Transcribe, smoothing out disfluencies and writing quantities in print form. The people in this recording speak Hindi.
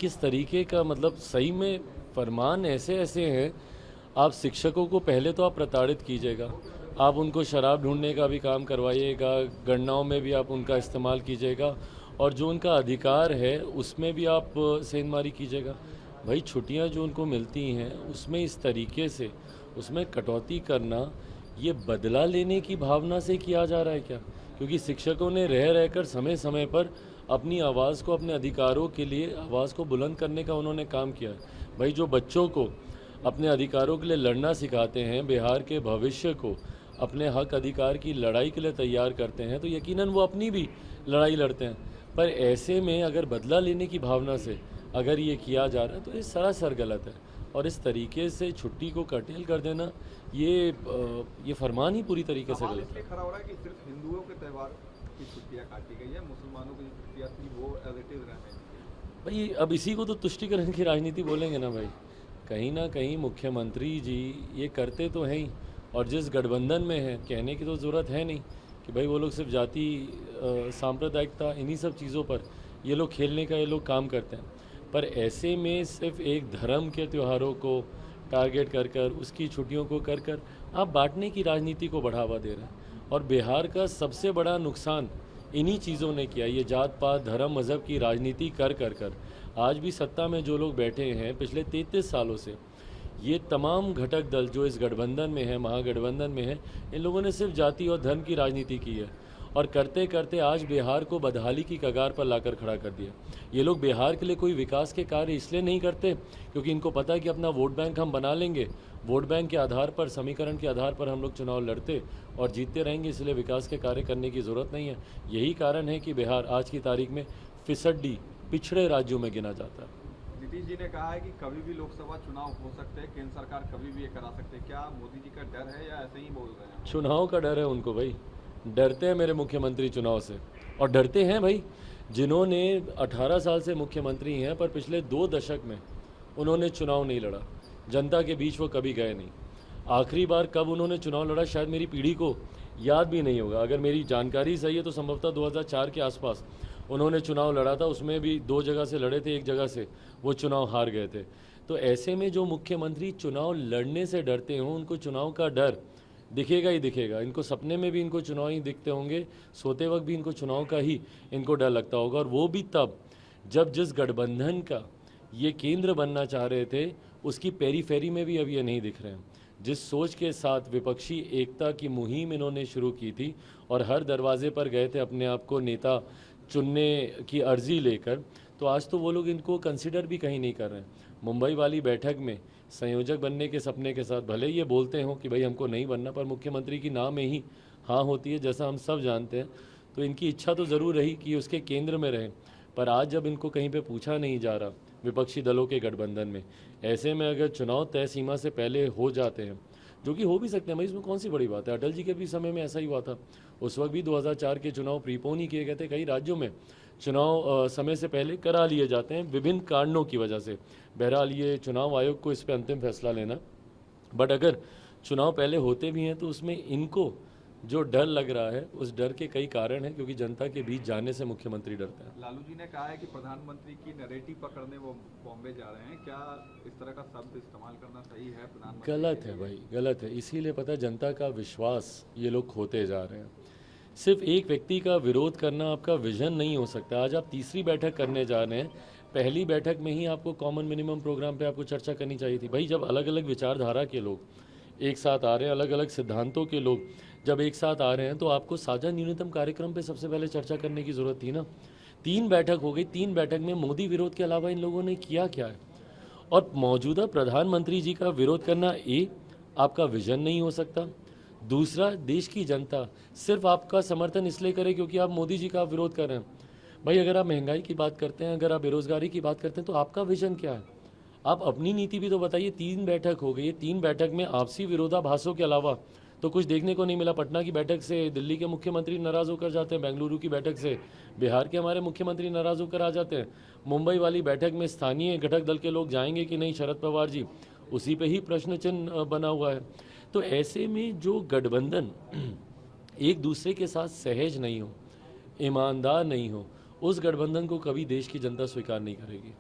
किस तरीके का, मतलब सही में फरमान ऐसे ऐसे हैं। आप शिक्षकों को पहले तो आप प्रताड़ित कीजिएगा, आप उनको शराब ढूंढने का भी काम करवाइएगा, गणनाओं में भी आप उनका इस्तेमाल कीजिएगा, और जो उनका अधिकार है उसमें भी आप सेंधमारी कीजिएगा। भाई छुट्टियां जो उनको मिलती हैं उसमें इस तरीके से उसमें कटौती करना, ये बदला लेने की भावना से किया जा रहा है क्या? क्योंकि शिक्षकों ने रह रहकर समय समय पर अपनी आवाज़ को, अपने अधिकारों के लिए आवाज़ को बुलंद करने का उन्होंने काम किया है। भाई जो बच्चों को अपने अधिकारों के लिए लड़ना सिखाते हैं, बिहार के भविष्य को अपने हक अधिकार की लड़ाई के लिए तैयार करते हैं, तो यकीनन वो अपनी भी लड़ाई लड़ते हैं। पर ऐसे में अगर बदला लेने की भावना से अगर ये किया जा रहा है तो ये सरासर गलत है। और इस तरीके से छुट्टी को कर्टेल कर देना, ये फरमान ही पूरी तरीके से गलत है। खड़ा हो रहा है कि सिर्फ हिंदुओं के त्यौहार की छुट्टियां काटी गई है, मुसलमानों की जो छुट्टियां थी वो एज इट इज रहने दी। भाई अब इसी को तो तुष्टीकरण की राजनीति बोलेंगे ना भाई। कहीं ना कहीं मुख्यमंत्री जी ये करते तो हैं ही, और जिस गठबंधन में है कहने की तो ज़रूरत है नहीं कि भाई वो लोग सिर्फ जाति सांप्रदायिकता इन्हीं सब चीज़ों पर ये लोग खेलने का ये लोग काम करते हैं। पर ऐसे में सिर्फ एक धर्म के त्योहारों को टारगेट कर कर, उसकी छुट्टियों को कर कर आप बांटने की राजनीति को बढ़ावा दे रहे हैं। और बिहार का सबसे बड़ा नुकसान इन्हीं चीज़ों ने किया, ये जात पात धर्म मज़हब की राजनीति कर कर कर। आज भी सत्ता में जो लोग बैठे हैं पिछले 33 सालों से, ये तमाम घटक दल जो इस गठबंधन में है, महागठबंधन में है, इन लोगों ने सिर्फ जाति और धर्म की राजनीति की है। और करते करते आज बिहार को बदहाली की कगार पर लाकर खड़ा कर दिया। ये लोग बिहार के लिए कोई विकास के कार्य इसलिए नहीं करते क्योंकि इनको पता है कि अपना वोट बैंक हम बना लेंगे, वोट बैंक के आधार पर, समीकरण के आधार पर हम लोग चुनाव लड़ते और जीतते रहेंगे, इसलिए विकास के कार्य करने की ज़रूरत नहीं है। यही कारण है कि बिहार आज की तारीख में फिसड्डी पिछड़े राज्यों में गिना जाता है। नीतीश जी ने कहा है कि कभी भी लोकसभा चुनाव हो सकते हैं, केंद्र सरकार कभी भी ये करा सकते हैं। क्या मोदी जी का डर है या ऐसे ही बोल रहे हैं? चुनाव का डर है उनको भाई, डरते हैं मेरे मुख्यमंत्री चुनाव से। और डरते हैं भाई जिन्होंने 18 साल से मुख्यमंत्री हैं पर पिछले 2 दशक में उन्होंने चुनाव नहीं लड़ा, जनता के बीच वो कभी गए नहीं। आखिरी बार कब उन्होंने चुनाव लड़ा शायद मेरी पीढ़ी को याद भी नहीं होगा। अगर मेरी जानकारी सही है तो संभवतः 2004 के आसपास उन्होंने चुनाव लड़ा था, उसमें भी 2 जगह से लड़े थे, 1 जगह से वो चुनाव हार गए थे। तो ऐसे में जो मुख्यमंत्री चुनाव लड़ने से डरते हों, उनको चुनाव का डर दिखेगा ही दिखेगा। इनको सपने में भी इनको चुनाव ही दिखते होंगे, सोते वक्त भी इनको चुनाव का ही इनको डर लगता होगा। और वो भी तब जब जिस गठबंधन का ये केंद्र बनना चाह रहे थे उसकी पेरीफेरी में भी अब ये नहीं दिख रहे हैं। जिस सोच के साथ विपक्षी एकता की मुहिम इन्होंने शुरू की थी और हर दरवाजे पर गए थे अपने आप को नेता चुनने की अर्जी लेकर, तो आज तो वो लोग इनको कंसिडर भी कहीं नहीं कर रहे हैं। मुंबई वाली बैठक में संयोजक बनने के सपने के साथ भले ये बोलते हों कि भाई हमको नहीं बनना, पर मुख्यमंत्री की नाम में ही हाँ होती है, जैसा हम सब जानते हैं। तो इनकी इच्छा तो ज़रूर रही कि उसके केंद्र में रहें, पर आज जब इनको कहीं पे पूछा नहीं जा रहा विपक्षी दलों के गठबंधन में, ऐसे में अगर चुनाव तय सीमा से पहले हो जाते हैं, जो कि हो भी सकते हैं भाई, इसमें कौन सी बड़ी बात है। अटल जी के भी समय में ऐसा ही हुआ था, उस वक्त भी 2004 के चुनाव प्रीपोन ही किए गए थे। कई राज्यों में चुनाव समय से पहले करा लिए जाते हैं विभिन्न कारणों की वजह से। बहरहाल ये चुनाव आयोग को इस पर अंतिम फैसला लेना, बट अगर चुनाव पहले होते भी हैं तो उसमें इनको जो डर लग रहा है उस डर के कई कारण हैं, क्योंकि जनता के बीच जाने से मुख्यमंत्री डरते हैं। लालू जी ने कहा है कि प्रधानमंत्री की नैरेटिव पकड़ने वो बॉम्बे जा रहे हैं। क्या इस तरह का शब्द इस्तेमाल करना सही है प्रधानमंत्री? गलत है भाई, गलत है। इसीलिए पता है जनता का विश्वास ये लोग खोते जा रहे हैं। सिर्फ एक व्यक्ति का विरोध करना आपका विजन नहीं हो सकता। आज आप तीसरी बैठक करने जा रहे हैं, पहली बैठक में ही आपको कॉमन मिनिमम प्रोग्राम पे आपको चर्चा करनी चाहिए थी। भाई जब अलग अलग विचारधारा के लोग एक साथ आ रहे हैं, अलग अलग सिद्धांतों के लोग जब एक साथ आ रहे हैं, तो आपको साझा न्यूनतम कार्यक्रम पे सबसे पहले चर्चा करने की ज़रूरत थी ना। 3 बैठक हो गई, 3 बैठक में मोदी विरोध के अलावा इन लोगों ने किया क्या है? और मौजूदा प्रधानमंत्री जी का विरोध करना आपका विजन नहीं हो सकता। दूसरा, देश की जनता सिर्फ आपका समर्थन इसलिए करे क्योंकि आप मोदी जी का विरोध कर रहे हैं। भाई अगर आप महंगाई की बात करते हैं, अगर आप बेरोजगारी की बात करते हैं, तो आपका विजन क्या है? आप अपनी नीति भी तो बताइए। 3 बैठक हो गई है, 3 बैठक में आपसी विरोधाभासों के अलावा तो कुछ देखने को नहीं मिला। पटना की बैठक से दिल्ली के मुख्यमंत्री नाराज होकर जाते हैं, बेंगलुरु की बैठक से बिहार के हमारे मुख्यमंत्री नाराज होकर आ जाते हैं, मुंबई वाली बैठक में स्थानीय घटक दल के लोग जाएंगे कि नहीं शरद पवार जी, उसी पे ही प्रश्न चिन्ह बना हुआ है। तो ऐसे में जो गठबंधन एक दूसरे के साथ सहज नहीं हो, ईमानदार नहीं हो, उस गठबंधन को कभी देश की जनता स्वीकार नहीं करेगी।